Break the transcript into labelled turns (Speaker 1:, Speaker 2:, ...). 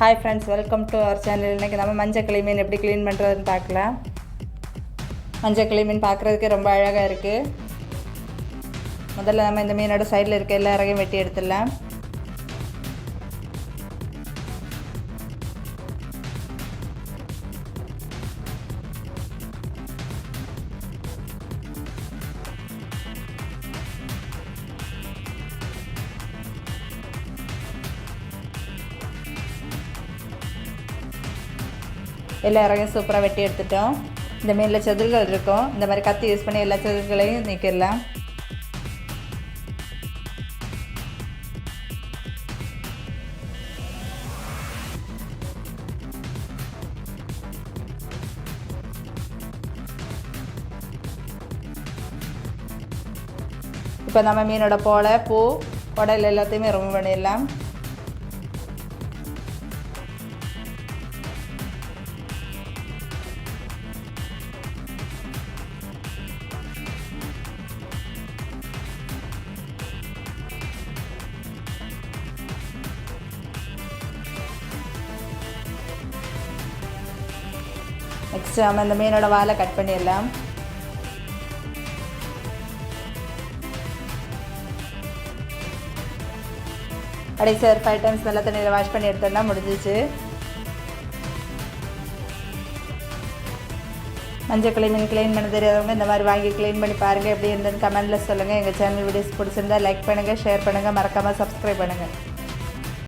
Speaker 1: Hi friends, welcome to our channel. இன்றைக்கி நம்ம மஞ்சள் கிளி மீன் எப்படி க்ளீன் பண்ணுறதுன்னு பார்க்கலாம். மஞ்சள் கிளி மீன் பார்க்குறதுக்கே ரொம்ப அழகாக இருக்குது. முதல்ல நம்ம இந்த மீனோட சைடில் இருக்க எல்லா இறகையும் வெட்டி எடுத்துடலாம். எல்லா இறகையும் சூப்பராக வெட்டி எடுத்துட்டோம். இந்த மீனில் செதில்கள் இருக்கும். இந்த மாதிரி கத்தி யூஸ் பண்ணி எல்லா செதில்களையும் நீக்கிடலாம். இப்போ நம்ம மீனோட போலை, பூ, குடல் எல்லாத்தையுமே ரிமூவ் பண்ணிடலாம். நெக்ஸ்ட் நம்ம இந்த மீனோட வாலை கட் பண்ணிடலாம். கடைசி ஒரு 5 டைம்ஸ் நல்ல தண்ணியில் வாஷ் பண்ணி எடுத்தோம்னா முடிஞ்சிச்சு. மஞ்சள் கிளி மீன் க்ளீன் பண்ண தெரியாதவங்க இந்த மாதிரி வாங்கி க்ளீன் பண்ணி பாருங்கள். எப்படி இருந்ததுன்னு கமெண்ட்டில் சொல்லுங்கள். எங்கள் சேனல் வீடியோஸ் பிடிச்சிருந்தா லைக் பண்ணுங்கள், ஷேர் பண்ணுங்கள், மறக்காமல் சப்ஸ்கிரைப் பண்ணுங்கள்.